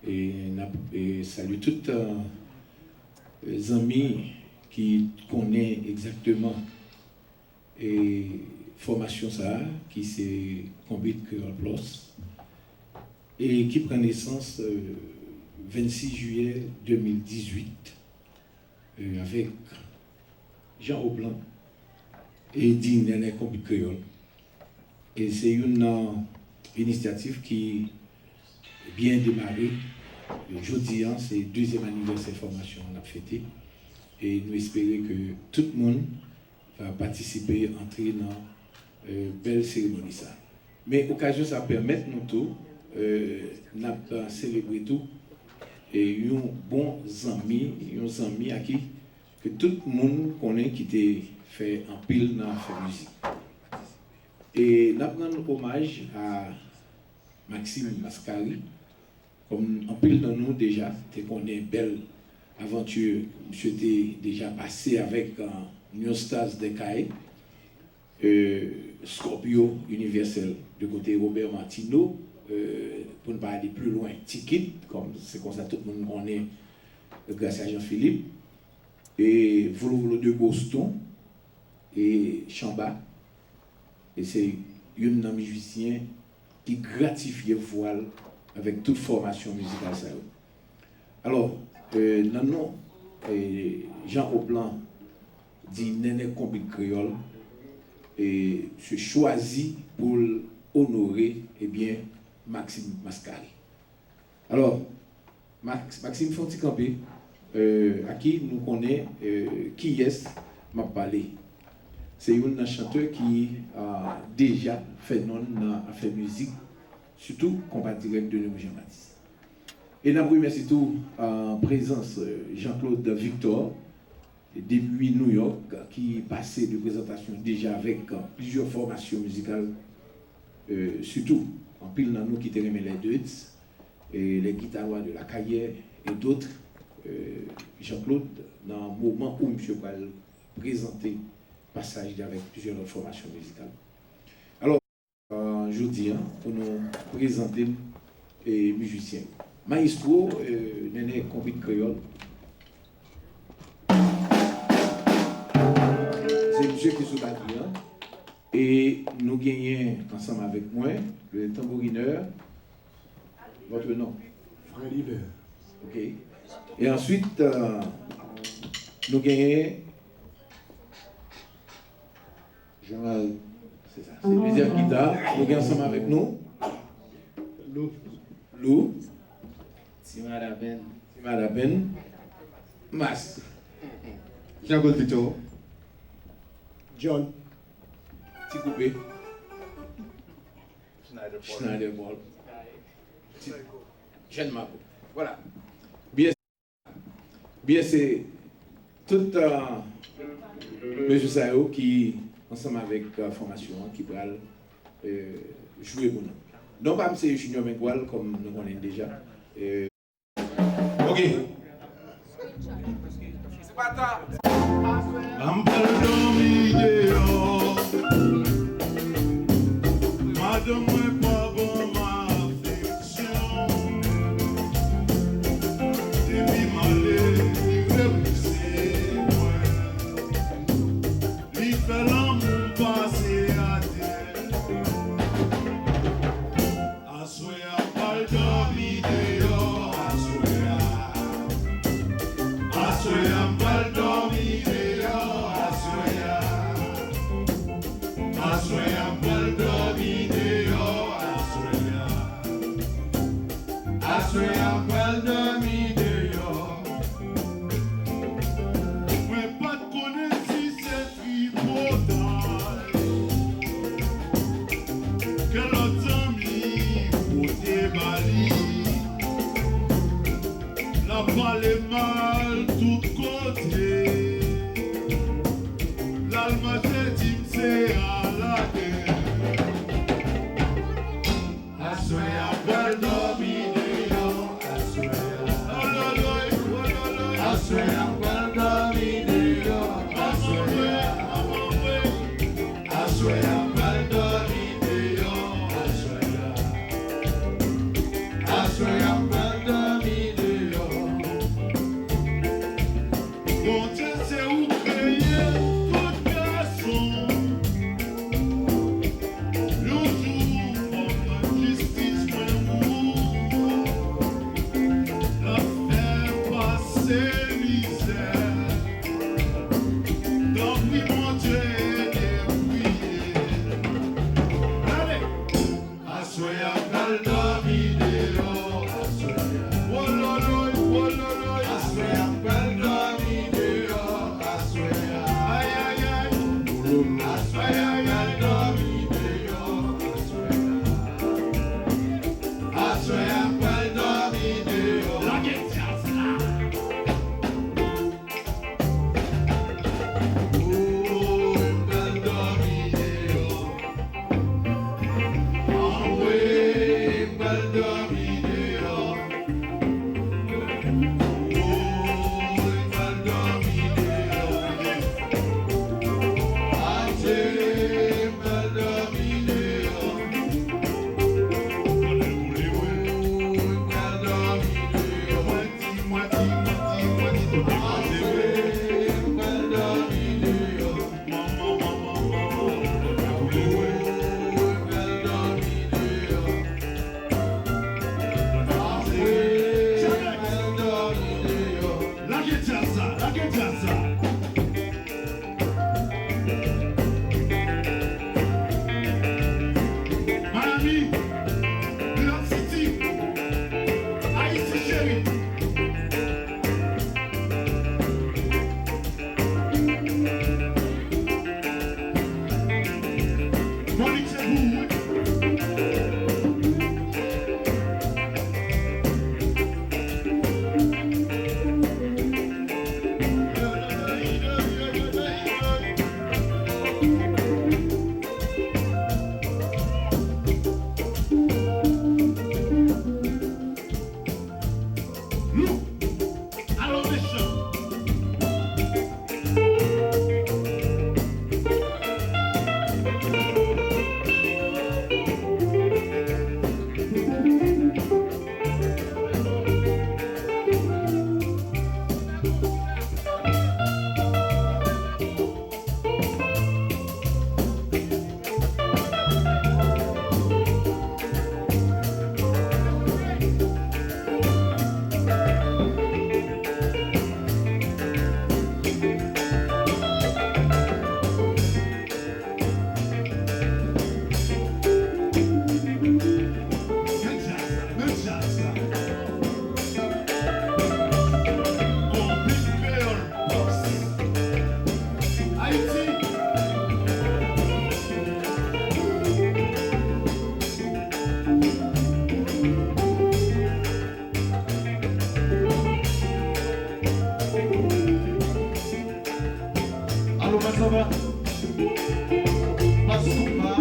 et saluer tous les amis qui connaissent exactement et formation ça, qui c'est Combit Creole Plus, et qui prend naissance 26 juillet 2018 avec Jean Roblan et Dine Combit Creole. Et c'est une initiative qui est bien démarrée. Aujourd'hui, c'est le deuxième anniversaire de formation qu'on a fêté. Et nous espérons que tout le monde va participer, entrer dans une belle cérémonie. Ça. Mais l'occasion, ça permet nous tous de célébrer tout. Et un bon ami à qui que tout le monde connaît qui t'a fait un pile dans la musique. Et nous rendons hommage à Maxime Mascari, comme un pile de nous déjà, tu connais belle aventure, monsieur était déjà passé avec New Stars de Caille, Scorpio Universel, de côté Robert Martino, pour ne pas aller plus loin, Ticket, comme c'est comme ça tout le monde connaît, grâce à Jean-Philippe, et Volo de Boston, et Chamba. Et c'est un musicien qui gratifie voile avec toute formation musicale. Alors, non, Jean Roblan dit Néné Combit Creole et se choisit pour honorer Maxime Mascari. Alors, Maxime Fonticampé, à qui nous connaissons qui est m'a parlé. C'est un chanteur qui a déjà fait non à faire musique, surtout combat direct de Jean-Baptiste. Et nous remercions tout en présence Jean-Claude Victor, depuis New York, qui passait de présentation déjà avec plusieurs formations musicales, surtout en pile dans nous qui te remet les deux, et les guitares de la carrière et d'autres. Jean-Claude, dans le moment où M. va présenter passage avec plusieurs formations musicales. Alors, aujourd'hui, pour nous présenter les musiciens. Maestro, Néné Combit Creole. C'est monsieur qui se bat bien. Et nous gagnons ensemble avec moi le tambourineur. Votre nom? Frère Hiver. Ok. Et ensuite, nous gagnons. C'est ça, c'est le deuxième guitare. Nous gagnons ensemble avec nous. Lou. Simadaben. Mas. Jean-Claude Victor. John. Tikoupé. Schneider Ball. Jeanne Mabo. Voilà. Bien, c'est tout M. Sao qui, ensemble avec la formation, qui va jouer pour nous. Non pas M. Junior Mengual, comme nous connaissons déjà. Ok. C'est pas tard. I swear I'm va. Masoupa.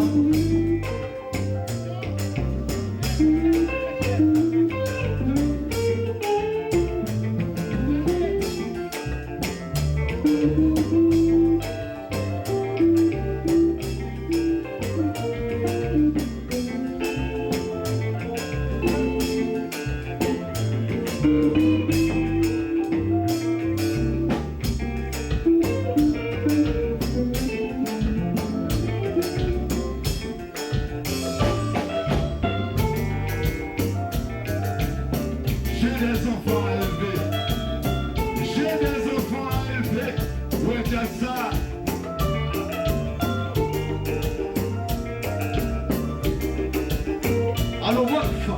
Alors, Wolf,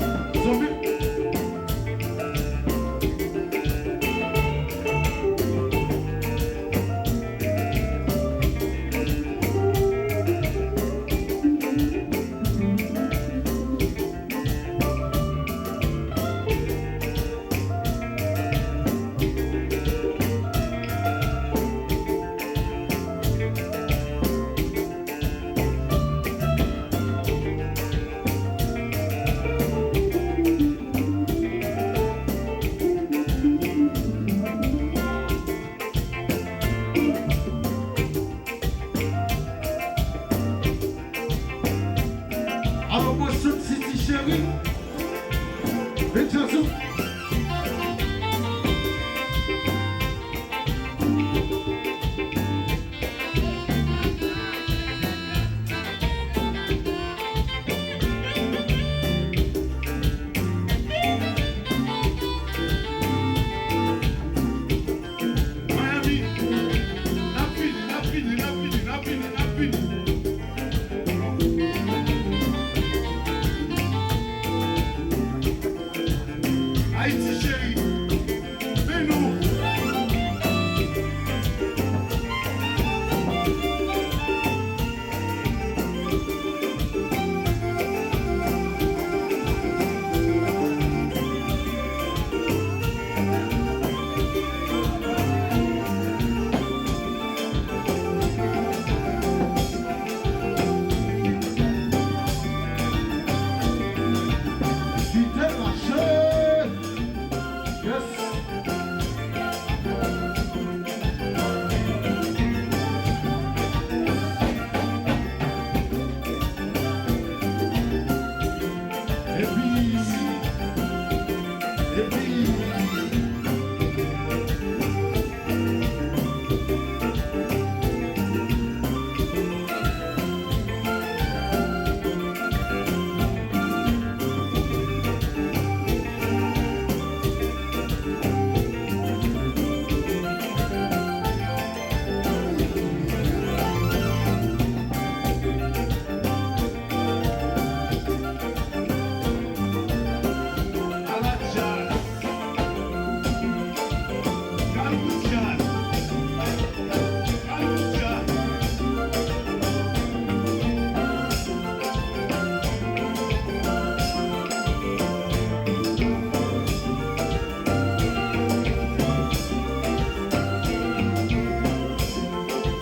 zombie. Alors, moi, je suis City chérie. Et Jésus. Miami, la fini. Haïti chérie, Beno.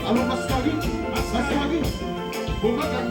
Alors, Mascari. Bon matin.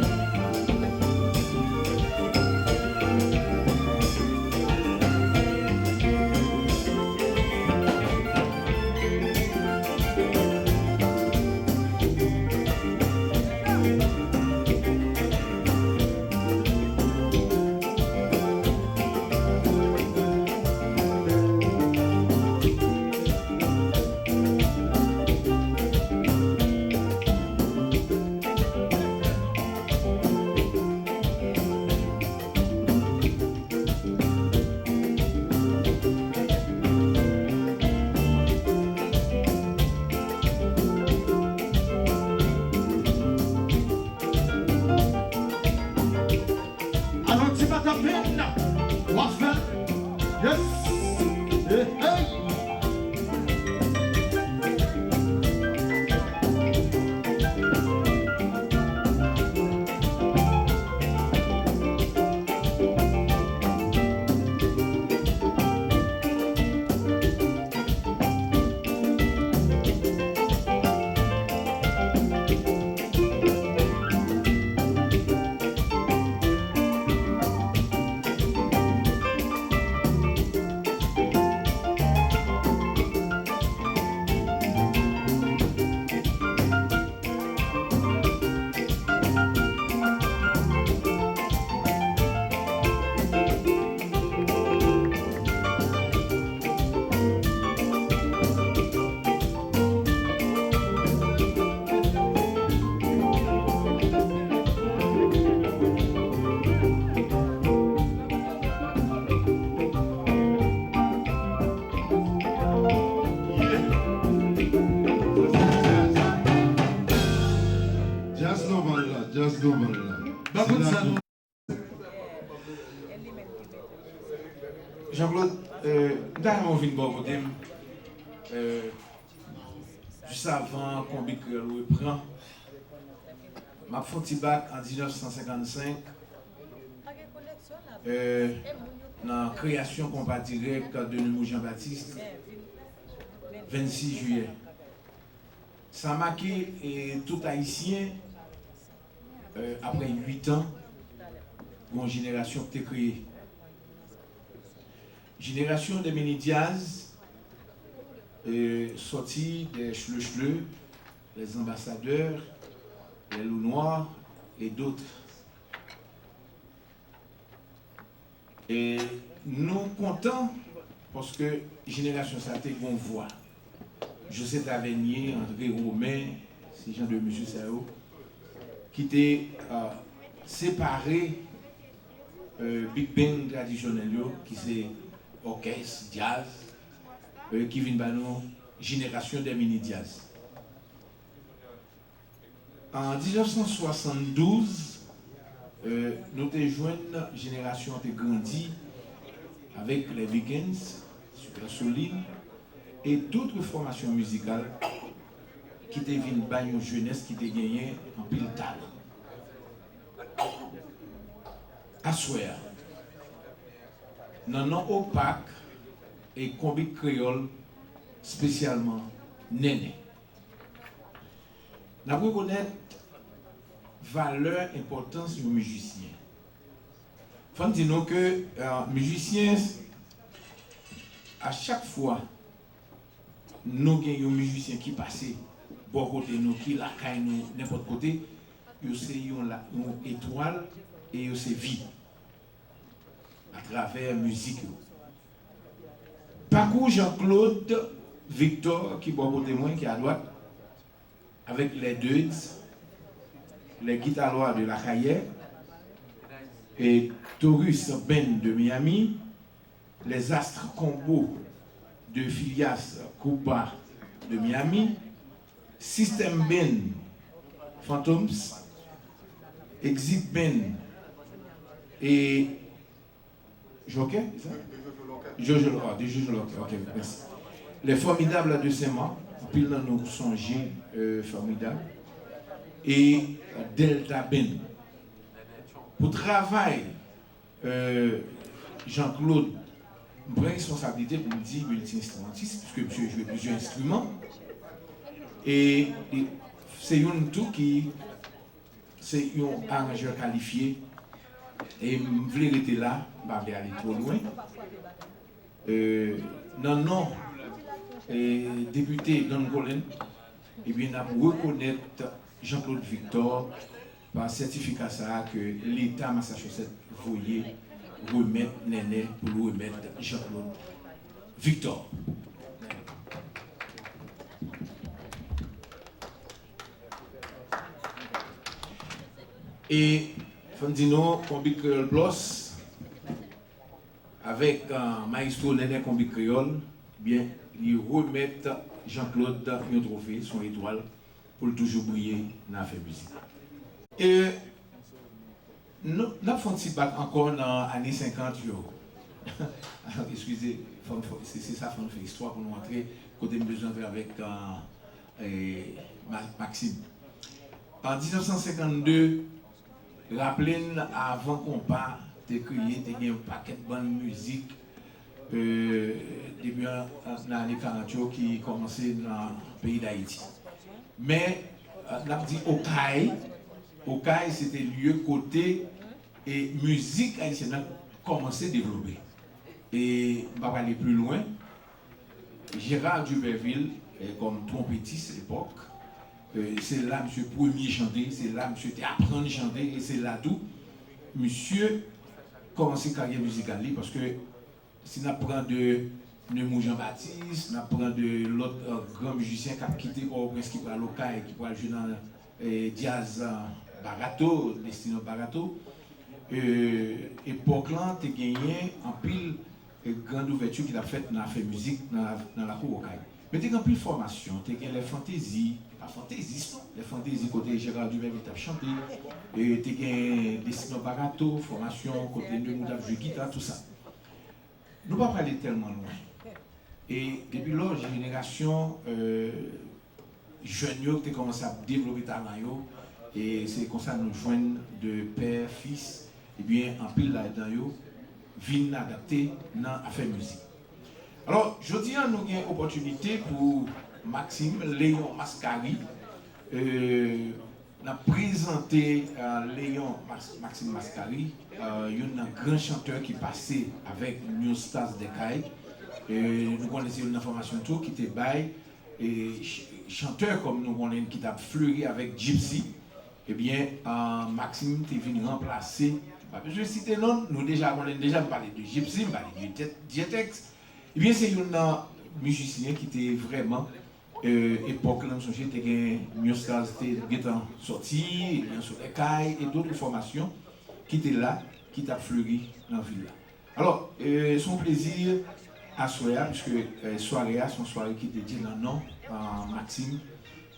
Jean-Claude, dernièrement, on vient de bon côté. Juste avant qu'on le prend, ma fait bac en 1955 dans la création combat direct de Numéro Jean-Baptiste, 26 juillet. Ça a marqué tout Haïtien, après 8 ans, une génération qui a été créée. Génération de Mini Diaz, sorti des Chleux, les ambassadeurs, les Loups Noirs et d'autres. Et nous comptons parce que génération ça a été qu'on voit. José Tavernier, André Romain, ces gens de M. Sao, qui étaient séparés Big Bang traditionnel, qui c'est orchestre, jazz, qui vient de nous, génération des mini jazz. En 1972, nous avons joué une génération qui a grandi avec les Weekends, Super Solide, et d'autres formations musicales qui étaient venues de une jeunesse qui était gagnée en pile talent. Assoya, non non opaque et combi créole spécialement Néné. Nous reconnaître valeur, importance du musicien. Il faut dire que musicien, à chaque fois, nous avons un musicien qui passe bon côté nous, qui la caille nous, n'importe côté, c'est une étoile et c'est vie à travers la musique. Parcours Jean-Claude Victor, qui est bon côté moi, qui est à droite, avec les deux, les guitarois de la Caille et Taurus Ben de Miami, les Astres Combo de Phileas Coupa de Miami, System Ben Phantoms, Exit Ben et Joker, c'est ça? Jojo Locker, ok, merci. Les formidables de Saint-Marc, pile dans nos songes formidables, et Delta Ben. Pour travail, Jean-Claude prend responsabilité pour dire multi-instrumentiste, puisque monsieur joue plusieurs instruments. Et c'est une tout qui c'est un arrangeur qualifié. Et je voulais rester là, je ne vais pas aller trop loin. Non, député Don Colin, et bien, nous reconnaître Jean-Claude Victor par certificat ça que l'État Massachusetts voulait remettre Néné pour remettre Jean-Claude Victor. Et Fondino Combi Créole Plus avec Maestro Néné Combi Créole, bien, il remettent Jean-Claude un trophée, son étoile, pour toujours briller dans la musique. Et nous avons fait encore dans les années 50. Excusez, c'est ça, il fait histoire pour nous entrer, côté besoin avec Maxime. En 1952, rappelez avant qu'on part, tu as créé un paquet de bonne musique début dans l'année 40 qui commençait dans le pays d'Haïti. Mais, on a dit Okaï, c'était lieu côté et musique haïtienne a commencé à développer. Et on va aller plus loin. Gérard Duberville, comme trompettiste à l'époque, c'est là monsieur premier chanter, c'est là monsieur apprendre à chanter, et c'est là tout. Monsieur commence sa carrière musicale parce que si on apprend de Nemo Jean-Baptiste, on apprend de l'autre grand musicien qui a quitté Port-au-Prince qui va à l'Ocaï, qui va jouer dans Jazz Barato, Destino Barato. Époque là, tu as gagné en pile grande ouverture qu'il a faite dans la musique dans la cour Ocaï. Mais tu as plus de formation, tu as les fantaisies, pas fantaisistes, les fantaisies côté Gérard Dubé qui t'a chanté, et tu as des signaux barato, formation côté nous qui t'a joué guitare, tout ça. Nous ne pouvons pas aller tellement loin. Et depuis là, génération jeunes qui ont commencé à développer talent, et c'est comme ça que nous joignons de père, fils, et bien en pile là-dedans, viennent adapter dans l'affaire musique. Alors, je dis à nous avons une opportunité pour Maxime Léon Mascari. On a présenté Léon Maxime Mascari, un grand chanteur qui passait avec New Stars de Caille. Nous connaissons une information tout qui était bail et chanteur comme nous connaissons qui a fleuri avec Gypsy. Eh bien, Maxime est venu remplacer. Je vais citer non, nous on a déjà parlé de Gypsy, parlé de Jetex. Eh bien, c'est un musicien qui était vraiment époque là, je était un Musical était sorti, sur les cailles et d'autres formations qui étaient là, qui t'a fleuri dans la ville là. Alors, son plaisir à soirée, puisque soirée, son soirée qui était dit non, non, Maxime,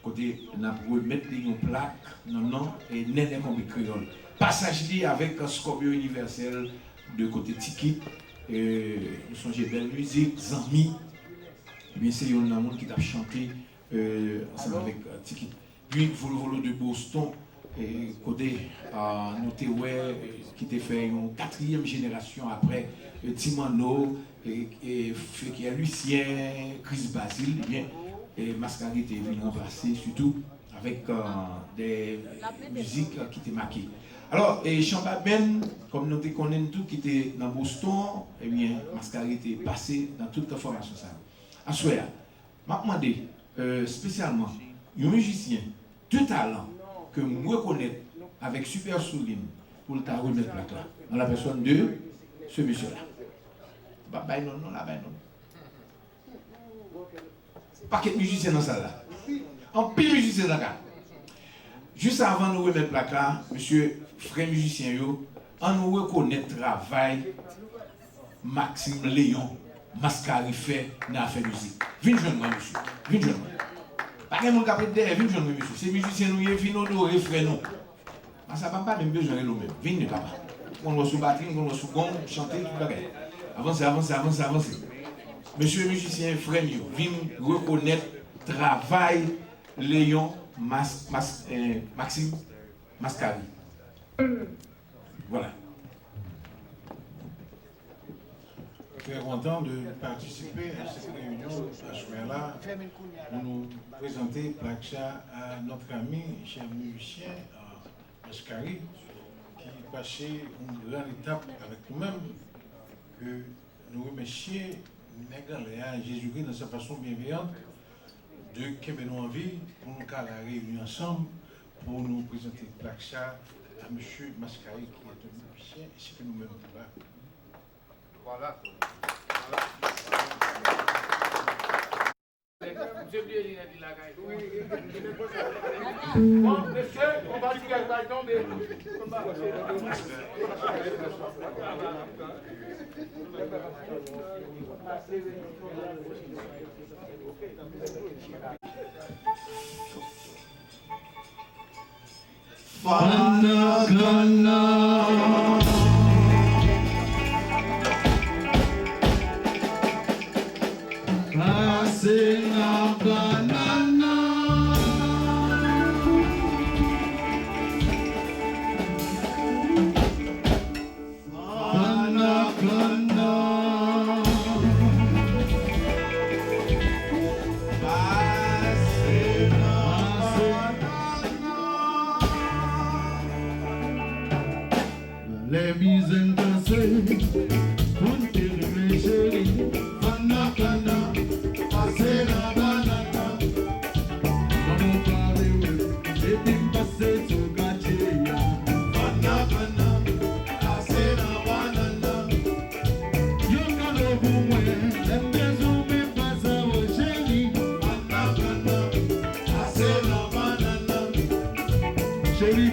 côté, on a pour mettre une plaque, non, non, et Néné comme créole. Passage lié avec un Scorpio universel de côté Tiki. Nous sommes belle musique, Zami. Eh bien, c'est un monde qui a chanté ensemble avec Tiki. Puis, Volo de Boston, côté noté qui a fait une 4e génération après Timano, qui a Lucien, Chris Basile. Eh bien, Mascari était venu remplacer surtout avec des musiques qui étaient marquées. Alors, Chambaben, comme nous connaissons tout, qui était dans Boston, eh bien, Mascari était passé dans toute la formation. À Soya, je me demande spécialement un musicien de talent que je reconnais avec super souligne pour le remettre là, dans la personne de ce monsieur-là. Non, là, non. Paquet de musiciens dans ça là. En pile musicien dans ça. Juste avant de nous remettre placard, monsieur, frère musicien, on nous reconnaît le travail Maxime Léon Mascari fait dans l'affaire musique. Viens joindre moi, monsieur. Viens joindre moi. Pas de monde qui a pris derrière, viens joindre moi, monsieur. Ces musiciens, nous, ils viennent honorer, frère, nous. Ça ne va pas même besoin de nous-mêmes. Viens, papa. On va sous batterie, on va sous gong, chanter, tout le monde. Avancez. Monsieur musicien, frère, viens reconnaître le travail Léon Maxime Mascari. Voilà. Très content de participer à cette réunion à ce moment-là pour nous présenter Plaksha à notre ami, cher musicien Mascari, qui passait une grande étape avec nous-mêmes, que nous remercions Jésus-Christ dans sa façon bienveillante de Québec nous envie pour nous réunir ensemble pour nous présenter Plaksha à M. Mascari qui est un musicien ainsi que nous-mêmes. Voilà. Bon, monsieur, on va dire qu'elle va tomber. Les bisons dansent, pour te réfléchir, Fana, passer la banana. Maman parle, et puis passer sur Gatia. Fana, passer la banana. Yo calo boué, l'aime bien zoomer, passe au chéri. Fana, passer la banana. Chéri,